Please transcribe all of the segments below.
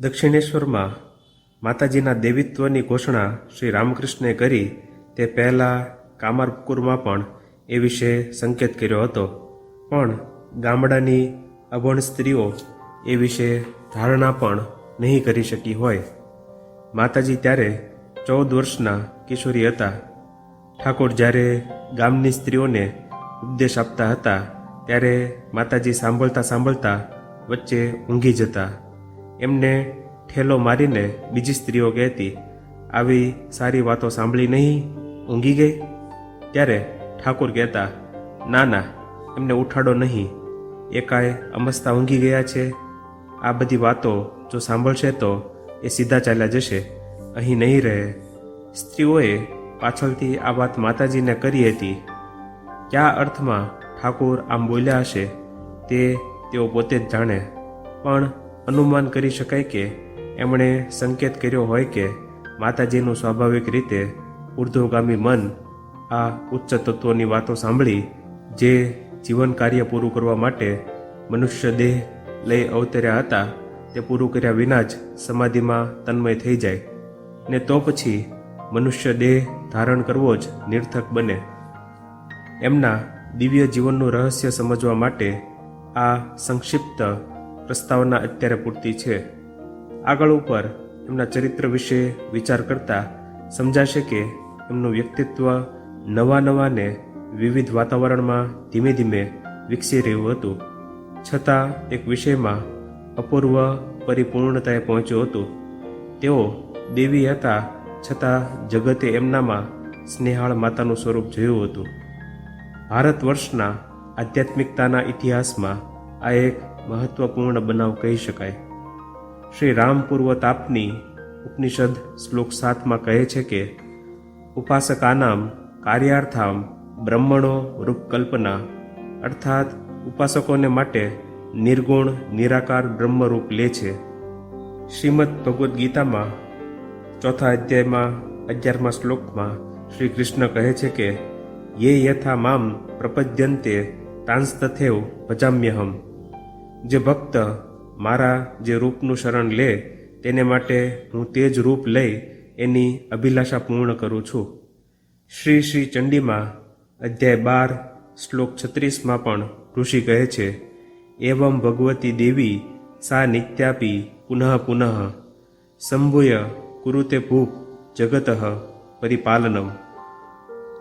દક્ષિણેશ્વરમાં માતાજીના દેવીત્વની ઘોષણા શ્રી રામકૃષ્ણે કરી તે પહેલાં કામારપુરમાં પણ એ વિશે સંકેત કર્યો હતો, પણ ગામડાની અભણ સ્ત્રીઓ એ વિશે ધારણા પણ નહીં કરી શકી હોય. માતાજી ત્યારે 14 વર્ષના કિશોરી હતા. ઠાકોર જ્યારે ગામની સ્ત્રીઓને ઉપદેશ આપતા હતા ત્યારે માતાજી સાંભળતા સાંભળતા વચ્ચે ઊંઘી જતા. એમને ઠેલો મારીને બીજી સ્ત્રીઓ કહેતી, આવી સારી વાતો સાંભળી નહીં, ઊંઘી ગઈ? ત્યારે ઠાકોર કહેતા, ના ના, એમને ઉઠાડો નહીં, એકાએ અમસ્તા ઊંઘી ગયા છે. આ બધી વાતો જો સાંભળશે તો એ સીધા ચાલ્યા જશે, અહીં નહીં રહે. સ્ત્રીઓએ પાછળથી આ વાત માતાજીને કરી હતી. કયા અર્થમાં ઠાકોર આમ બોલ્યા હશે તે તેઓ પોતે જ જાણે, પણ અનુમાન કરી શકાય કે એમણે સંકેત કર્યો હોય કે માતાજીનું સ્વાભાવિક રીતે ઉર્ધ્વગામી મન આ ઉચ્ચ તત્વોની વાતો સાંભળી જે જીવન કાર્ય પૂરું કરવા માટે મનુષ્ય દેહ લઈ અવતર્યા હતા તે પૂરું કર્યા વિના જ સમાધિમાં તન્મય થઈ જાય ને તો પછી મનુષ્ય દેહ ધારણ કરવો જ નિર્થક બને. એમના દિવ્ય જીવનનું રહસ્ય સમજવા માટે આ સંક્ષિપ્ત પ્રસ્તાવના અત્યારે પૂરતી છે. આગળ ઉપર એમના ચરિત્ર વિશે વિચાર કરતા સમજાશે કે એમનું વ્યક્તિત્વ નવા ને વિવિધ વાતાવરણમાં ધીમે ધીમે વિકસી રહ્યું હતું, છતાં એક વિષયમાં અપૂર્વ પરિપૂર્ણતાએ પહોંચ્યું હતું. તેઓ દેવી હતા, છતાં જગતે એમનામાં સ્નેહાળ માતાનું સ્વરૂપ જોયું હતું. ભારત વર્ષના આધ્યાત્મિકતાના ઇતિહાસમાં આ એક મહત્વપૂર્ણ બનાવ કહી શકાય. શ્રી રામપૂર્વ તાપની ઉપનિષદ શ્લોક 7 કહે છે કે ઉપાસકાનામ કાર્યાર્થામ બ્રહ્મણો રૂપકલ્પના, અર્થાત ઉપાસકોને માટે નિર્ગુણ નિરાકાર બ્રહ્મરૂપ લે છે. શ્રીમદ ભગવદ્ ગીતામાં 4 અધ્યાયમાં 11મા શ્લોકમાં શ્રી કૃષ્ણ કહે છે કે યે યથા મામ પ્રપદ્યન્તે તાંસ્તથૈવ ભજામ્યહમ. જે ભક્ત મારા જે રૂપનું શરણ લે તેને માટે હું તે જ રૂપ લઈ એની અભિલાષા પૂર્ણ કરું છું. શ્રી શ્રી ચંડીમાં અધ્યાય 12 શ્લોક 36 પણ ઋષિ કહે છે એવં ભગવતી દેવી સા નિત્યાપી પુનઃ પુનઃ સંભૂય કુરુતે ભૂપ જગત પરિપાલનમ.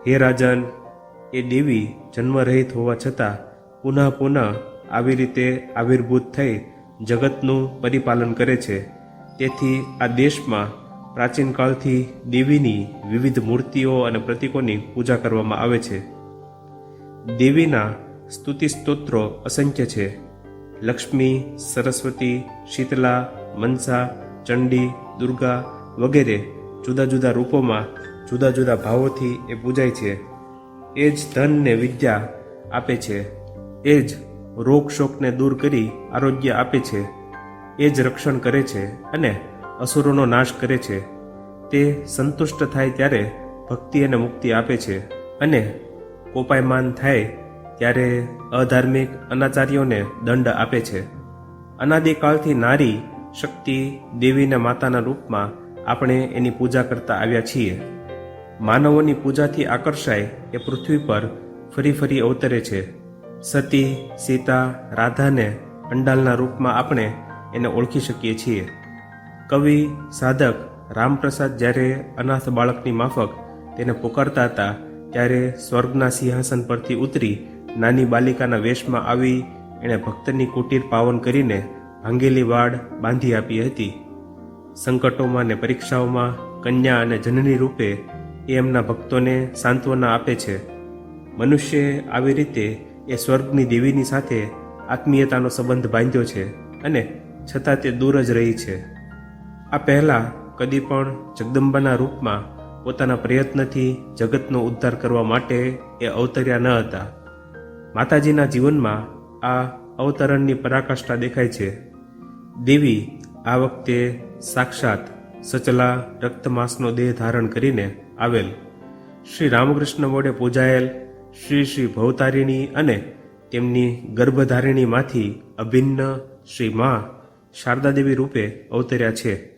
હે રાજન, એ દેવી જન્મરહિત હોવા છતાં પુનઃ પુનઃ આવી રીતે આવિર્ભૂત થઈ જગતનું પરિપાલન કરે છે. તેથી આ દેશમાં પ્રાચીન કાળથી દેવીની વિવિધ મૂર્તિઓ અને પ્રતીકોની પૂજા કરવામાં આવે છે. દેવીના સ્તુતિ સ્તોત્રો અસંખ્ય છે. લક્ષ્મી, સરસ્વતી, શીતલા, મનસા, ચંડી, દુર્ગા વગેરે જુદા જુદા રૂપોમાં જુદા જુદા ભાવોથી એ પૂજાય છે. એ જ ધન ને વિદ્યા આપે છે, એ જ રોગ શોકને દૂર કરી આરોગ્ય આપે છે, એ જ રક્ષણ કરે છે અને અસુરોનો નાશ કરે છે. તે સંતુષ્ટ થાય ત્યારે ભક્તિ અને મુક્તિ આપે છે અને કોપાયમાન થાય ત્યારે અધાર્મિક અનાચાર્યોને દંડ આપે છે. અનાદિકાળથી નારી શક્તિ દેવીને માતાના રૂપમાં આપણે એની પૂજા કરતા આવ્યા છીએ. માનવોની પૂજાથી આકર્ષાય એ પૃથ્વી પર ફરી ફરી અવતરે છે. સતી, સીતા, રાધાને અંડાલના રૂપમાં આપણે એને ઓળખી શકીએ છીએ. કવિ સાધક રામપ્રસાદ જ્યારે અનાથ બાળકની માફક તેને પુકારતા હતા ત્યારે સ્વર્ગના સિંહાસન પરથી ઉતરી નાની બાલિકાના વેશમાં આવી એણે ભક્તની કુટીર પાવન કરીને ભાંગેલી વાડ બાંધી આપી હતી. સંકટોમાં ને પરીક્ષાઓમાં કન્યા અને જનની રૂપે એ એમના ભક્તોને સાંત્વના આપે છે. મનુષ્યે આવી રીતે એ સ્વર્ગની દેવીની સાથે આત્મીયતાનો સંબંધ બાંધ્યો છે અને છતાં તે દૂર જ રહી છે. આ પહેલાં કદી પણ જગદંબાના રૂપમાં પોતાના પ્રયત્નથી જગતનો ઉદ્ધાર કરવા માટે એ અવતર્યા ન હતા. માતાજીના જીવનમાં આ અવતરણની પરાકાષ્ઠા દેખાય છે. દેવી આ વખતે સાક્ષાત સચલા રક્તમાસનો દેહ ધારણ કરીને આવેલ. શ્રી રામકૃષ્ણ વડે પૂજાયેલ શ્રી શ્રી ભવતારિણી અને તેમની ગર્ભધારિણીમાંથી અભિન્ન શ્રી મા શારદા દેવી રૂપે અવતર્યા છે.